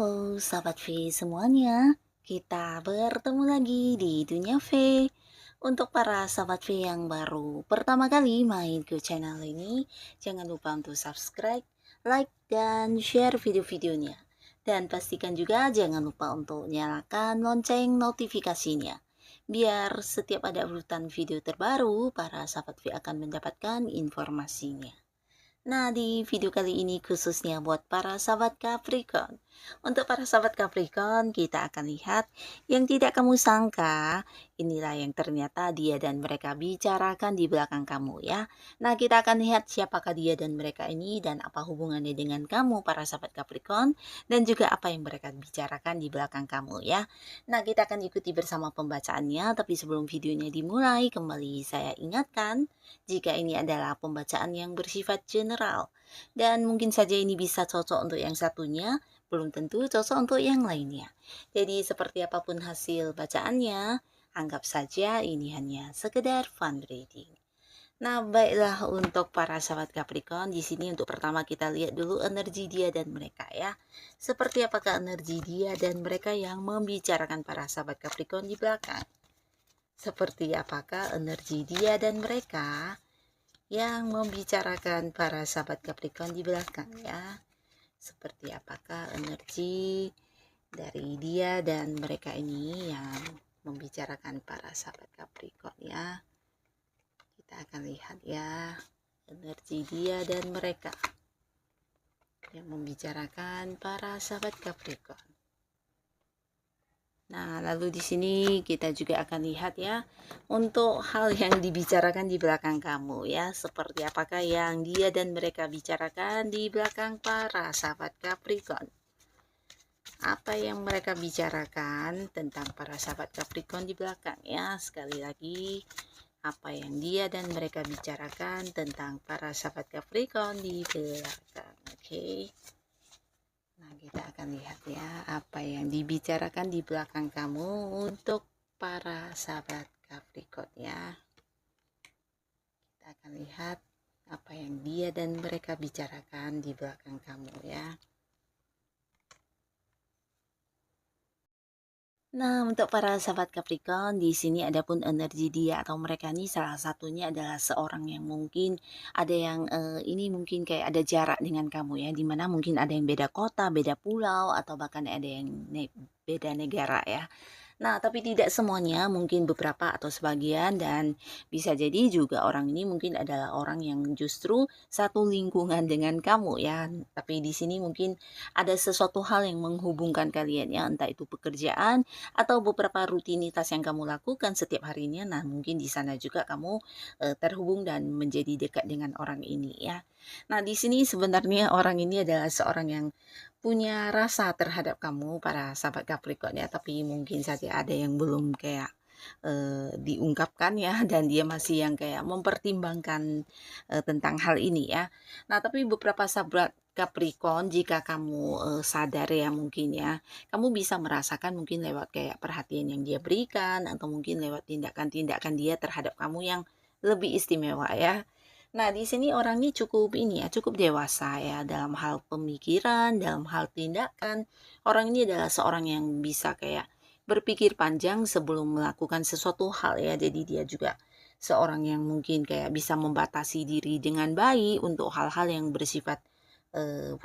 Halo sahabat V semuanya, kita bertemu lagi di Dunia V. Untuk para sahabat V yang baru pertama kali main ke channel ini, jangan lupa untuk subscribe, like, dan share video-videonya. Dan pastikan juga jangan lupa untuk nyalakan lonceng notifikasinya. Biar setiap ada urutan video terbaru, para sahabat V akan mendapatkan informasinya. Nah, di video kali ini khususnya buat para sahabat Capricorn. Untuk para sahabat Capricorn, kita akan lihat yang tidak kamu sangka. Inilah yang ternyata dia dan mereka bicarakan di belakang kamu ya. Nah, kita akan lihat siapakah dia dan mereka ini dan apa hubungannya dengan kamu para sahabat Capricorn dan juga apa yang mereka bicarakan di belakang kamu ya. Nah, kita akan ikuti bersama pembacaannya, tapi sebelum videonya dimulai, kembali saya ingatkan jika ini adalah pembacaan yang bersifat general dan mungkin saja ini bisa cocok untuk yang satunya, belum tentu cocok untuk yang lainnya. Jadi seperti apapun hasil bacaannya, anggap saja ini hanya sekedar fun reading. Nah, baiklah untuk para sahabat Capricorn, di sini untuk pertama kita lihat dulu energi dia dan mereka ya. Seperti apakah energi dia dan mereka yang membicarakan para sahabat Capricorn di belakang? Seperti apakah energi dia dan mereka yang membicarakan para sahabat Capricorn di belakang ya? Seperti apakah energi dari dia dan mereka ini yang membicarakan para sahabat Capricorn ya? Kita akan lihat ya, energi dia dan mereka yang membicarakan para sahabat Capricorn. Nah, lalu di sini kita juga akan lihat ya, untuk hal yang dibicarakan di belakang kamu ya, seperti apakah yang dia dan mereka bicarakan di belakang para sahabat Capricorn. Apa yang mereka bicarakan tentang para sahabat Capricorn di belakang ya, sekali lagi, apa yang dia dan mereka bicarakan tentang para sahabat Capricorn di belakang, oke? Nah, kita akan lihat ya, apa yang dibicarakan di belakang kamu untuk para sahabat Capricorn ya. Kita akan lihat apa yang dia dan mereka bicarakan di belakang kamu ya. Nah, untuk para sahabat Capricorn, di sini ada pun energi dia atau mereka ini salah satunya adalah seorang yang mungkin ada yang ini mungkin kayak ada jarak dengan kamu ya, dimana mungkin ada yang beda kota, beda pulau, atau bahkan ada yang beda negara ya. Nah, tapi tidak semuanya, mungkin beberapa atau sebagian dan bisa jadi juga orang ini mungkin adalah orang yang justru satu lingkungan dengan kamu ya. Tapi di sini mungkin ada sesuatu hal yang menghubungkan kalian ya, entah itu pekerjaan atau beberapa rutinitas yang kamu lakukan setiap harinya. Nah, mungkin di sana juga kamu terhubung dan menjadi dekat dengan orang ini ya. Nah, di sini sebenarnya orang ini adalah seorang yang punya rasa terhadap kamu para sahabat Capricorn ya, tapi mungkin saja ada yang belum kayak diungkapkan ya dan dia masih yang kayak mempertimbangkan tentang hal ini ya. Nah, tapi beberapa sahabat Capricorn jika kamu sadar ya mungkin ya, kamu bisa merasakan mungkin lewat kayak perhatian yang dia berikan atau mungkin lewat tindakan-tindakan dia terhadap kamu yang lebih istimewa ya. Nah, di sini orang ini cukup ini ya, cukup dewasa ya dalam hal pemikiran, dalam hal tindakan. Orang ini adalah seorang yang bisa kayak berpikir panjang sebelum melakukan sesuatu hal ya. Jadi dia juga seorang yang mungkin kayak bisa membatasi diri dengan baik untuk hal-hal yang bersifat eh,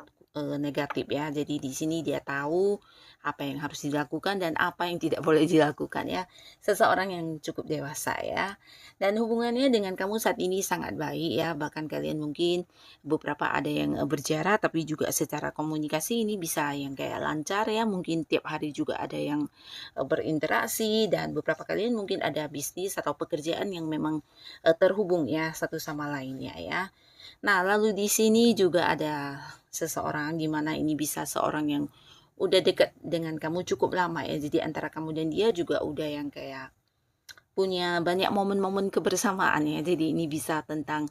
negatif ya. Jadi di sini dia tahu apa yang harus dilakukan dan apa yang tidak boleh dilakukan ya. Seseorang yang cukup dewasa ya. Dan hubungannya dengan kamu saat ini sangat baik ya. Bahkan kalian mungkin beberapa ada yang berjarak tapi juga secara komunikasi ini bisa yang kayak lancar ya. Mungkin tiap hari juga ada yang berinteraksi dan beberapa kalian mungkin ada bisnis atau pekerjaan yang memang terhubung ya satu sama lainnya ya. Nah, lalu di sini juga ada seseorang di mana ini bisa seorang yang udah dekat dengan kamu cukup lama ya. Jadi antara kamu dan dia juga udah yang kayak punya banyak momen-momen kebersamaan ya. Jadi ini bisa tentang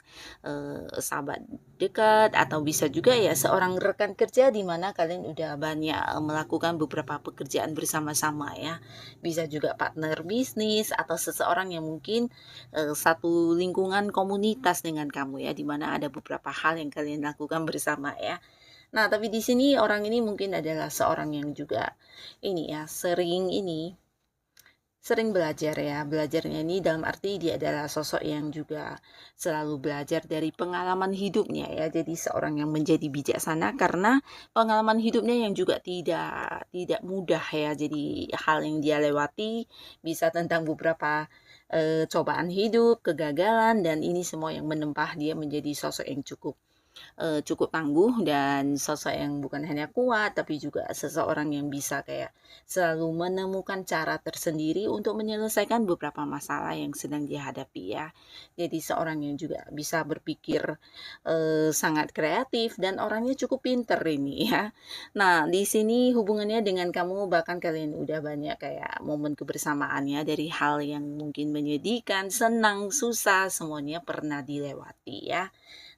sahabat dekat atau bisa juga ya seorang rekan kerja di mana kalian udah banyak melakukan beberapa pekerjaan bersama-sama ya. Bisa juga partner bisnis atau seseorang yang mungkin satu lingkungan komunitas dengan kamu ya, di mana ada beberapa hal yang kalian lakukan bersama ya. Nah, tapi di sini orang ini mungkin adalah seorang yang juga ini ya, sering belajar ya. Belajarnya ini dalam arti dia adalah sosok yang juga selalu belajar dari pengalaman hidupnya ya. Jadi seorang yang menjadi bijaksana karena pengalaman hidupnya yang juga tidak tidak mudah ya. Jadi hal yang dia lewati bisa tentang beberapa cobaan hidup, kegagalan dan ini semua yang menempah dia menjadi sosok yang cukup tangguh dan sosok yang bukan hanya kuat, tapi juga seseorang yang bisa kayak selalu menemukan cara tersendiri untuk menyelesaikan beberapa masalah yang sedang dihadapi ya. Jadi seorang yang juga bisa berpikir, sangat kreatif dan orangnya cukup pinter ini ya. Nah, di sini hubungannya dengan kamu bahkan kalian udah banyak kayak momen kebersamaannya dari hal yang mungkin menyedihkan, senang, susah, semuanya pernah dilewati ya.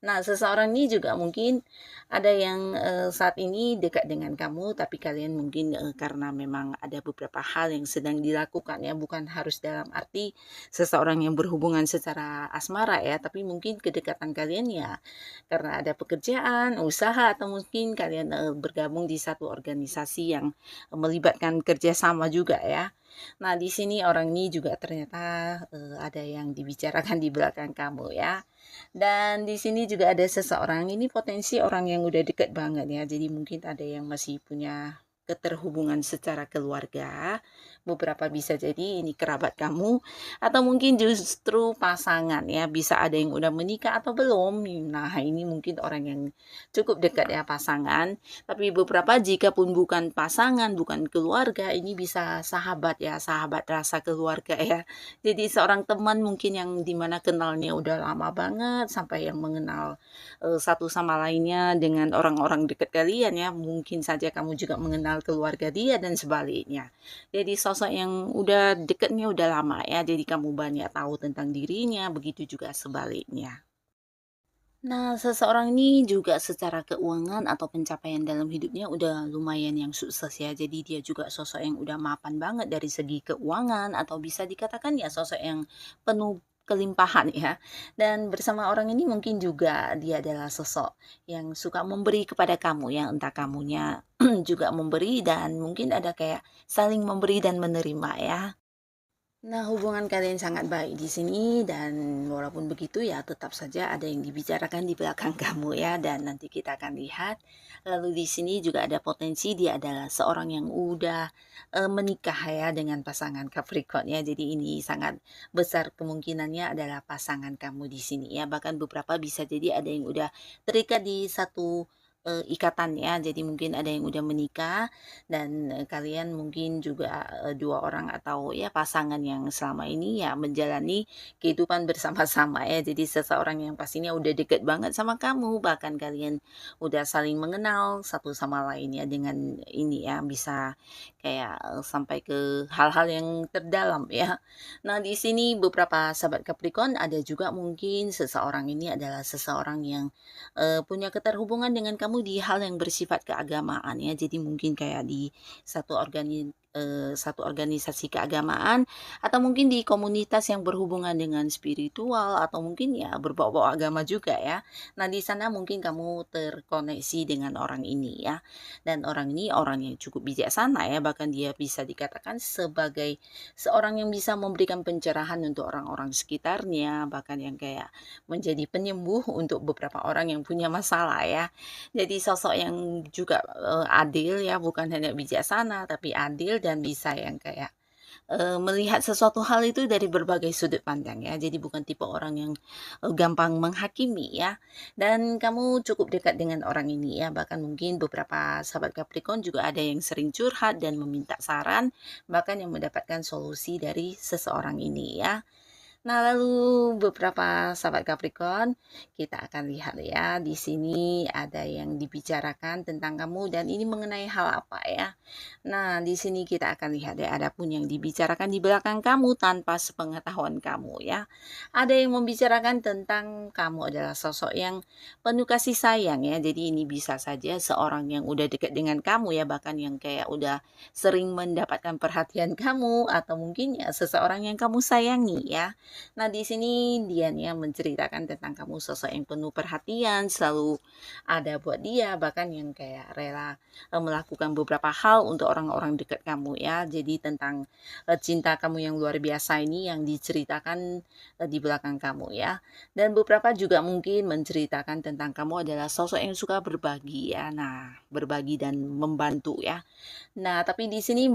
Nah, seseorang ini juga mungkin ada yang, saat ini dekat dengan kamu, tapi kalian mungkin, karena memang ada beberapa hal yang sedang dilakukan ya, bukan harus dalam arti seseorang yang berhubungan secara asmara ya, tapi mungkin kedekatan kalian ya karena ada pekerjaan, usaha, atau mungkin kalian, bergabung di satu organisasi yang melibatkan kerjasama juga ya. Nah, di sini orang ini juga ternyata, ada yang dibicarakan di belakang kamu ya. Dan di sini juga ada seseorang, ini potensi orang yang udah deket banget ya, jadi mungkin ada yang masih punya keterhubungan secara keluarga, beberapa bisa jadi ini kerabat kamu, atau mungkin justru pasangan ya, bisa ada yang udah menikah atau belum. Nah, ini mungkin orang yang cukup dekat ya pasangan, tapi beberapa jika pun bukan pasangan, bukan keluarga, ini bisa sahabat ya, sahabat rasa keluarga ya. Jadi seorang teman mungkin yang dimana kenalnya udah lama banget sampai yang mengenal, satu sama lainnya dengan orang-orang dekat kalian ya, mungkin saja kamu juga mengenal keluarga dia dan sebaliknya. Jadi sosok yang udah dekatnya udah lama ya, jadi kamu banyak tahu tentang dirinya, begitu juga sebaliknya. Nah, seseorang ini juga secara keuangan atau pencapaian dalam hidupnya udah lumayan yang sukses ya. Jadi dia juga sosok yang udah mapan banget dari segi keuangan atau bisa dikatakan ya sosok yang penuh kelimpahan ya. Dan bersama orang ini mungkin juga dia adalah sosok yang suka memberi kepada kamu ya, entah kamunya juga memberi dan mungkin ada kayak saling memberi dan menerima ya. Nah, hubungan kalian sangat baik di sini dan walaupun begitu ya tetap saja ada yang dibicarakan di belakang kamu ya dan nanti kita akan lihat. Lalu di sini juga ada potensi dia adalah seorang yang udah menikah ya dengan pasangan Capricorn ya. Jadi ini sangat besar kemungkinannya adalah pasangan kamu di sini ya. Bahkan beberapa bisa jadi ada yang udah terikat di satu ikatan ya. Jadi mungkin ada yang udah menikah dan, kalian mungkin juga, 2 orang atau ya pasangan yang selama ini ya menjalani kehidupan bersama-sama ya. Jadi seseorang yang pastinya udah deket banget sama kamu, bahkan kalian udah saling mengenal satu sama lain ya dengan ini ya, bisa kayak, sampai ke hal-hal yang terdalam ya. Nah, di sini beberapa sahabat Capricorn ada juga mungkin seseorang ini adalah seseorang yang punya keterhubungan dengan kamu di hal yang bersifat keagamaan ya. Jadi mungkin kayak di satu organisasi keagamaan atau mungkin di komunitas yang berhubungan dengan spiritual atau mungkin ya berbau-bau agama juga ya. Nah, di sana mungkin kamu terkoneksi dengan orang ini ya. Dan orang ini orang yang cukup bijaksana ya, bahkan dia bisa dikatakan sebagai seorang yang bisa memberikan pencerahan untuk orang-orang sekitarnya, bahkan yang kayak menjadi penyembuh untuk beberapa orang yang punya masalah ya. Jadi sosok yang juga, adil ya, bukan hanya bijaksana tapi adil dan bisa yang kayak, melihat sesuatu hal itu dari berbagai sudut pandang ya. Jadi bukan tipe orang yang, gampang menghakimi ya. Dan kamu cukup dekat dengan orang ini ya, bahkan mungkin beberapa sahabat Capricorn juga ada yang sering curhat dan meminta saran, bahkan yang mendapatkan solusi dari seseorang ini ya. Nah, lalu beberapa sahabat Capricorn, kita akan lihat ya, di sini ada yang dibicarakan tentang kamu dan ini mengenai hal apa ya. Nah, di sini kita akan lihat ya, ada pun yang dibicarakan di belakang kamu tanpa sepengetahuan kamu ya. Ada yang membicarakan tentang kamu adalah sosok yang penuh kasih sayang ya. Jadi ini bisa saja seorang yang udah dekat dengan kamu ya, bahkan yang kayak udah sering mendapatkan perhatian kamu atau mungkin ya seseorang yang kamu sayangi ya. Nah, di sini dia nih yang menceritakan tentang kamu sosok yang penuh perhatian, selalu ada buat dia, bahkan yang kayak rela melakukan beberapa hal untuk orang-orang dekat kamu ya. Jadi tentang cinta kamu yang luar biasa ini yang diceritakan di belakang kamu ya. Dan beberapa juga mungkin menceritakan tentang kamu adalah sosok yang suka berbagi ya. Nah, berbagi dan membantu ya. Nah, tapi di sini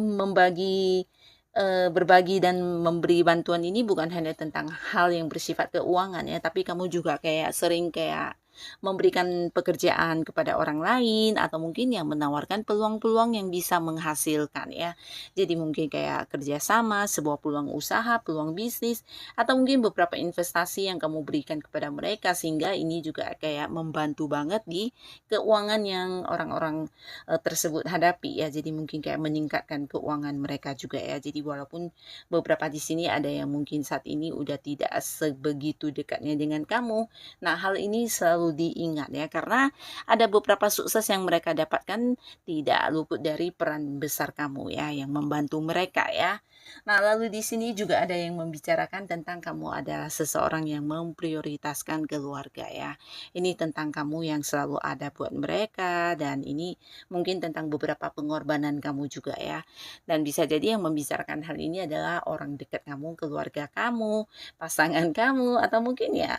berbagi dan memberi bantuan ini bukan hanya tentang hal yang bersifat keuangan ya, tapi kamu juga kayak sering kayak memberikan pekerjaan kepada orang lain atau mungkin yang menawarkan peluang-peluang yang bisa menghasilkan ya. Jadi mungkin kayak kerjasama, sebuah peluang usaha, peluang bisnis, atau mungkin beberapa investasi yang kamu berikan kepada mereka sehingga ini juga kayak membantu banget di keuangan yang orang-orang tersebut hadapi ya. Jadi mungkin kayak meningkatkan keuangan mereka juga ya. Jadi walaupun beberapa di sini ada yang mungkin saat ini udah tidak sebegitu dekatnya dengan kamu. Nah, hal ini selalu diingat ya karena ada beberapa sukses yang mereka dapatkan tidak luput dari peran besar kamu ya yang membantu mereka ya. Nah, lalu di sini juga ada yang membicarakan tentang kamu adalah seseorang yang memprioritaskan keluarga ya. Ini tentang kamu yang selalu ada buat mereka dan ini mungkin tentang beberapa pengorbanan kamu juga ya. Dan bisa jadi yang membicarakan hal ini adalah orang dekat kamu, keluarga kamu, pasangan kamu, atau mungkin ya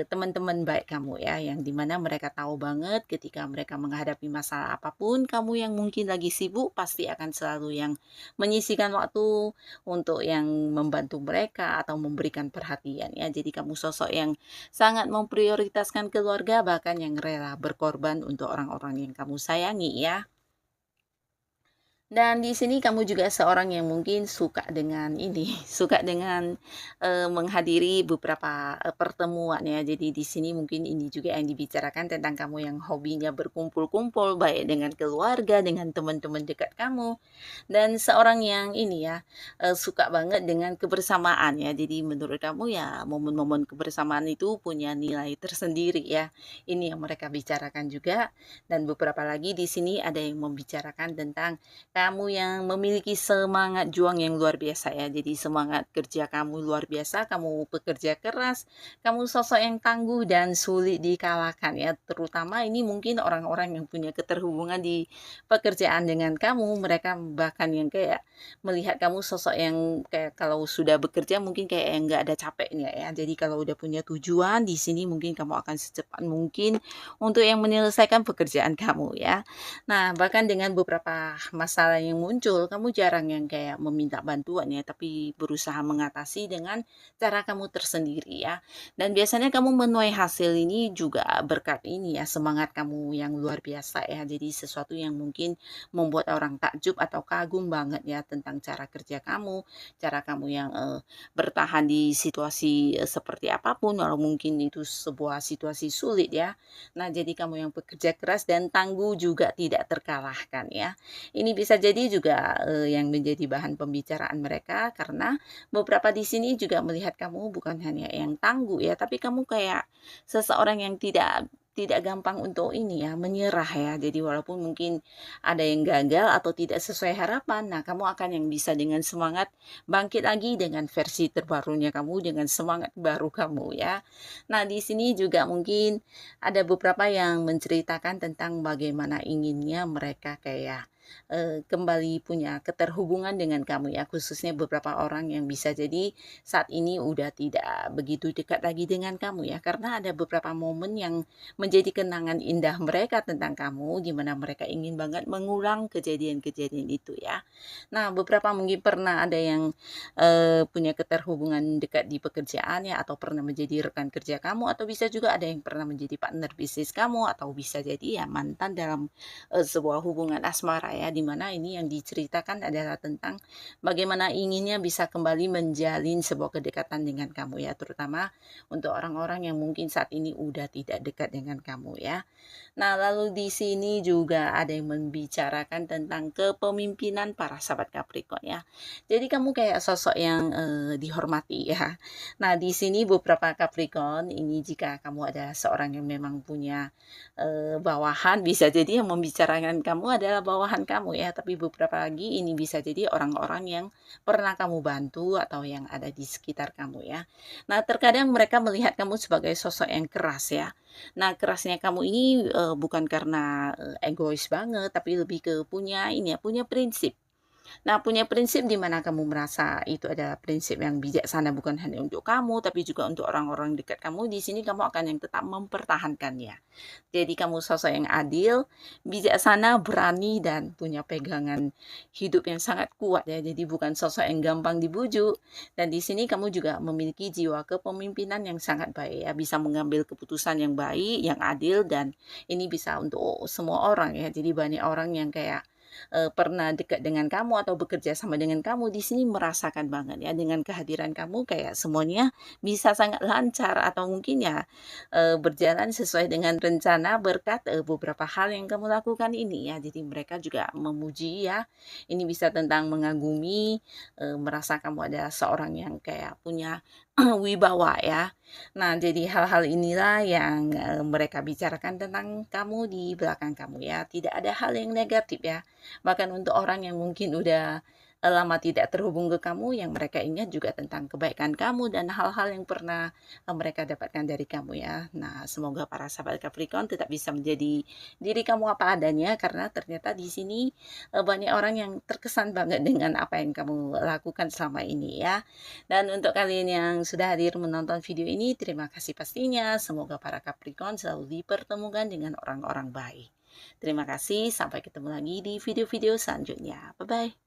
teman-teman baik kamu ya, yang dimana mereka tahu banget ketika mereka menghadapi masalah apapun, kamu yang mungkin lagi sibuk pasti akan selalu yang menyisihkan waktu untuk yang membantu mereka atau memberikan perhatian ya. Jadi kamu sosok yang sangat memprioritaskan keluarga bahkan yang rela berkorban untuk orang-orang yang kamu sayangi ya. Dan di sini kamu juga seorang yang mungkin suka dengan ini, suka dengan, menghadiri beberapa, pertemuan ya. Jadi di sini mungkin ini juga yang dibicarakan tentang kamu yang hobinya berkumpul-kumpul, baik dengan keluarga, dengan teman-teman dekat kamu, dan seorang yang ini ya, suka banget dengan kebersamaan ya. Jadi menurut kamu ya momen-momen kebersamaan itu punya nilai tersendiri ya. Ini yang mereka bicarakan juga, dan beberapa lagi di sini ada yang membicarakan tentang kamu yang memiliki semangat juang yang luar biasa ya. Jadi semangat kerja kamu luar biasa, kamu bekerja keras, kamu sosok yang tangguh dan sulit dikalahkan ya. Terutama ini mungkin orang-orang yang punya keterhubungan di pekerjaan dengan kamu, mereka bahkan yang kayak melihat kamu sosok yang kayak kalau sudah bekerja mungkin kayak yang nggak ada capeknya ya. Jadi kalau udah punya tujuan di sini mungkin kamu akan secepat mungkin untuk yang menyelesaikan pekerjaan kamu ya. Nah, bahkan dengan beberapa masalah yang muncul, kamu jarang yang kayak meminta bantuan ya, tapi berusaha mengatasi dengan cara kamu tersendiri ya. Dan biasanya kamu menuai hasil ini juga berkat ini ya, semangat kamu yang luar biasa ya. Jadi sesuatu yang mungkin membuat orang takjub atau kagum banget ya tentang cara kerja kamu, cara kamu yang bertahan di situasi seperti apapun, walau mungkin itu sebuah situasi sulit ya. Nah, jadi kamu yang bekerja keras dan tangguh juga tidak terkalahkan ya. Ini bisa jadi juga, yang menjadi bahan pembicaraan mereka karena beberapa di sini juga melihat kamu bukan hanya yang tangguh ya, tapi kamu kayak seseorang yang tidak gampang untuk ini ya, menyerah ya. Jadi walaupun mungkin ada yang gagal atau tidak sesuai harapan, nah kamu akan yang bisa dengan semangat bangkit lagi dengan versi terbarunya kamu, dengan semangat baru kamu ya. Nah, di sini juga mungkin ada beberapa yang menceritakan tentang bagaimana inginnya mereka kayak kembali punya keterhubungan dengan kamu ya, khususnya beberapa orang yang bisa jadi saat ini udah tidak begitu dekat lagi dengan kamu ya, karena ada beberapa momen yang menjadi kenangan indah mereka tentang kamu, di mana mereka ingin banget mengulang kejadian-kejadian itu ya. Nah, beberapa mungkin pernah ada yang punya keterhubungan dekat di pekerjaan ya, atau pernah menjadi rekan kerja kamu, atau bisa juga ada yang pernah menjadi partner bisnis kamu, atau bisa jadi ya mantan dalam sebuah hubungan asmara ya, di mana ini yang diceritakan adalah tentang bagaimana inginnya bisa kembali menjalin sebuah kedekatan dengan kamu ya, terutama untuk orang-orang yang mungkin saat ini udah tidak dekat dengan kamu ya. Nah, lalu di sini juga ada yang membicarakan tentang kepemimpinan para sahabat Capricorn ya. Jadi kamu kayak sosok yang dihormati ya. Nah, di sini beberapa Capricorn ini jika kamu adalah seorang yang memang punya bawahan, bisa jadi yang membicarakan kamu adalah bawahan teman kamu ya, tapi beberapa lagi ini bisa jadi orang-orang yang pernah kamu bantu atau yang ada di sekitar kamu ya. Nah, terkadang mereka melihat kamu sebagai sosok yang keras ya. Nah, kerasnya kamu ini, bukan karena, egois banget, tapi lebih ke punya ini ya, punya prinsip. Nah, punya prinsip di mana kamu merasa itu adalah prinsip yang bijaksana bukan hanya untuk kamu, tapi juga untuk orang-orang dekat kamu, di sini kamu akan yang tetap mempertahankannya. Jadi kamu sosok yang adil, bijaksana, berani, dan punya pegangan hidup yang sangat kuat ya. Jadi bukan sosok yang gampang dibujuk. Dan di sini kamu juga memiliki jiwa kepemimpinan yang sangat baik ya, bisa mengambil keputusan yang baik, yang adil, dan ini bisa untuk semua orang ya. Jadi banyak orang yang kayak pernah dekat dengan kamu atau bekerja sama dengan kamu, di sini merasakan banget ya dengan kehadiran kamu kayak semuanya bisa sangat lancar atau mungkin ya, berjalan sesuai dengan rencana berkat, beberapa hal yang kamu lakukan ini ya. Jadi mereka juga memuji ya, ini bisa tentang mengagumi, merasa kamu adalah seorang yang kayak punya wibawa ya. Nah, jadi hal-hal inilah yang, mereka bicarakan tentang kamu di belakang kamu ya, tidak ada hal yang negatif ya. Bahkan untuk orang yang mungkin udah, lama tidak terhubung ke kamu, yang mereka ingat juga tentang kebaikan kamu dan hal-hal yang pernah, mereka dapatkan dari kamu ya. Nah, semoga para sahabat Capricorn tetap bisa menjadi diri kamu apa adanya, karena ternyata di sini, banyak orang yang terkesan banget dengan apa yang kamu lakukan selama ini ya. Dan untuk kalian yang sudah hadir menonton video ini, terima kasih pastinya. Semoga para Capricorn selalu dipertemukan dengan orang-orang baik. Terima kasih, sampai ketemu lagi di video-video selanjutnya. Bye-bye.